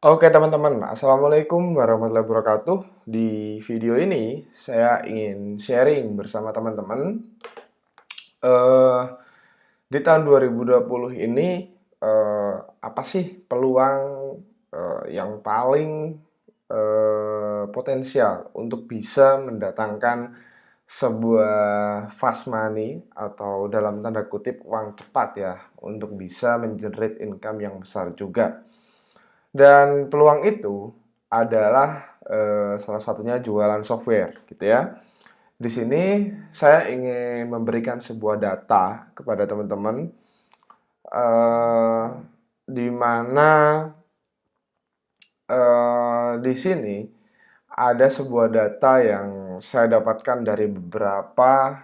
Oke teman-teman, Assalamualaikum warahmatullahi wabarakatuh. Di video ini saya ingin sharing bersama teman-teman. eh, di tahun 2020 ini apa sih peluang yang paling potensial untuk bisa mendatangkan sebuah fast money atau dalam tanda kutip uang cepat ya untuk bisa mengenerate income yang besar juga. Dan peluang itu adalah salah satunya jualan software, gitu ya. Di sini saya ingin memberikan sebuah data kepada teman-teman, eh, di mana di sini ada sebuah data yang saya dapatkan dari beberapa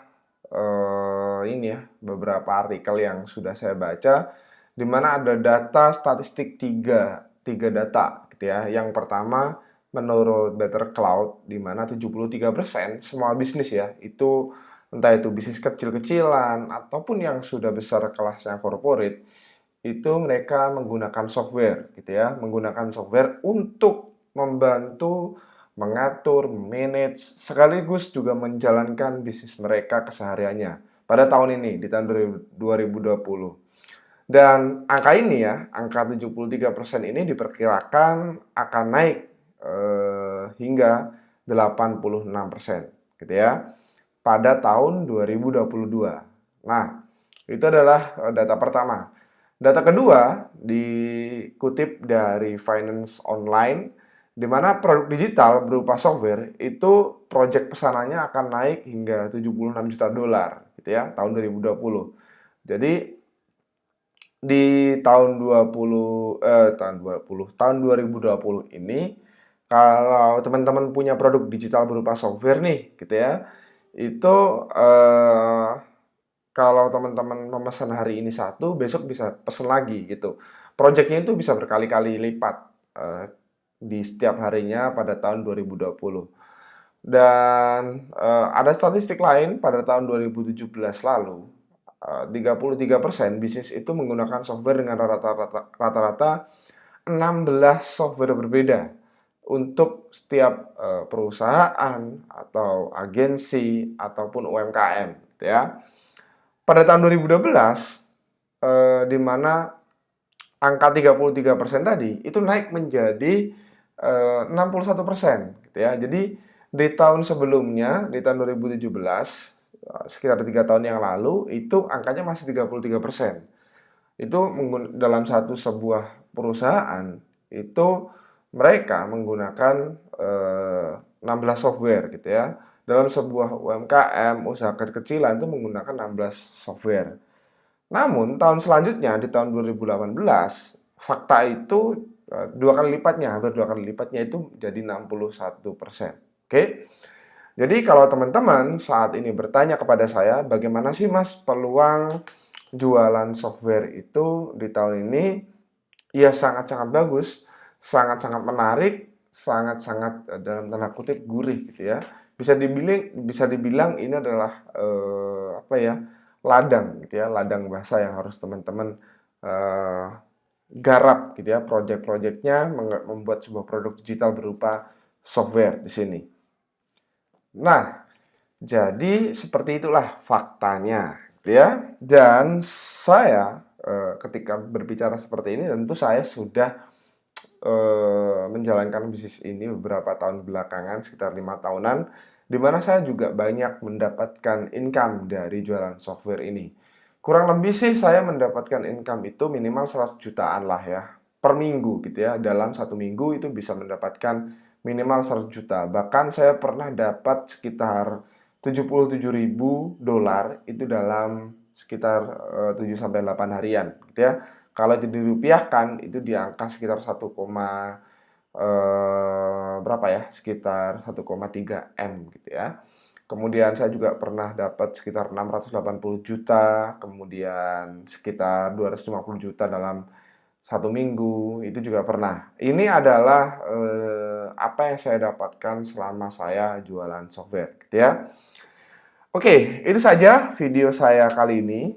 artikel yang sudah saya baca, di mana ada data statistik tiga data gitu ya. Yang pertama menurut Better Cloud, di mana 73% semua bisnis ya, itu entah itu bisnis kecil-kecilan ataupun yang sudah besar kelasnya corporate, itu mereka menggunakan software gitu ya, menggunakan software untuk membantu mengatur, manage, sekaligus juga menjalankan bisnis mereka kesehariannya pada tahun ini, di tahun 2020. Dan angka ini ya, angka 73% ini diperkirakan akan naik hingga 86% gitu ya, pada tahun 2022. Nah, itu adalah data pertama. Data kedua dikutip dari Finance Online, di mana produk digital berupa software itu proyek pesanannya akan naik hingga 76 juta dolar gitu ya, tahun 2020. Jadi di tahun 2020 ini, kalau teman-teman punya produk digital berupa software nih gitu ya, itu eh, kalau teman-teman memesan hari ini satu, besok bisa pesen lagi gitu. Projectnya itu bisa berkali-kali lipat eh, di setiap harinya pada tahun 2020. Dan ada statistik lain pada tahun 2017 lalu, 33% bisnis itu menggunakan software dengan rata-rata 16 software berbeda untuk setiap perusahaan atau agensi ataupun UMKM, gitu ya. Pada tahun 2012, di mana angka 33% tadi itu naik menjadi 61%, gitu ya. Jadi di tahun sebelumnya, di tahun 2017, sekitar 3 tahun yang lalu, itu angkanya masih 33%. Itu dalam sebuah perusahaan itu mereka menggunakan 16 software gitu ya. Dalam sebuah UMKM, usaha kecil-kecilan itu menggunakan 16 software. Namun tahun selanjutnya di tahun 2018, fakta itu dua kali lipatnya, hampir dua kali lipatnya, itu jadi 61%. Oke. Jadi kalau teman-teman saat ini bertanya kepada saya, bagaimana sih Mas peluang jualan software itu di tahun ini? Ya sangat-sangat bagus, sangat-sangat menarik, sangat-sangat dalam tanda kutip gurih gitu ya. Bisa dibilang ini adalah apa ya? Ladang gitu ya, ladang bahasa yang harus teman-teman eh, garap gitu ya, project-projectnya membuat sebuah produk digital berupa software di sini. Nah, jadi seperti itulah faktanya, gitu ya. Dan saya ketika berbicara seperti ini, tentu saya sudah menjalankan bisnis ini beberapa tahun belakangan, sekitar 5 tahunan, di mana saya juga banyak mendapatkan income dari jualan software ini. Kurang lebih sih saya mendapatkan income itu minimal 100 jutaan lah ya, per minggu gitu ya. Dalam satu minggu itu bisa mendapatkan minimal 100 juta. Bahkan saya pernah dapat sekitar 77.000 dolar itu dalam sekitar 7 sampai 8 harian gitu ya. Kalau itu dirupiahkan itu di angka sekitar 1, berapa ya? Sekitar 1,3 M gitu ya. Kemudian saya juga pernah dapat sekitar 680 juta, kemudian sekitar 250 juta dalam satu minggu, itu juga pernah. Ini adalah apa yang saya dapatkan selama saya jualan software, gitu ya. Oke, itu saja video saya kali ini.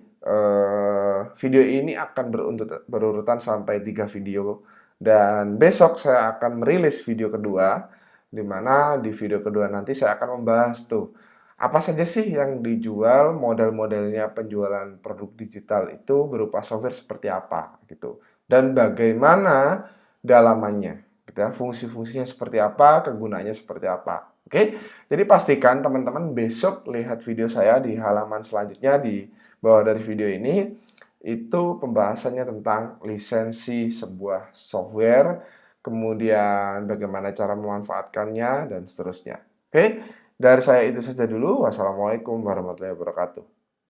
Video ini akan berurutan sampai 3 video Dan besok saya akan merilis video kedua, di mana di video kedua nanti saya akan membahas tuh apa saja sih yang dijual, model-modelnya penjualan produk digital itu berupa software seperti apa gitu. Dan bagaimana dalamannya, gitu ya. Fungsi-fungsinya seperti apa, kegunaannya seperti apa. Oke, jadi pastikan teman-teman besok lihat video saya di halaman selanjutnya di bawah dari video ini, itu pembahasannya tentang lisensi sebuah software, kemudian bagaimana cara memanfaatkannya, dan seterusnya. Oke, dari saya itu saja dulu. Wassalamualaikum warahmatullahi wabarakatuh.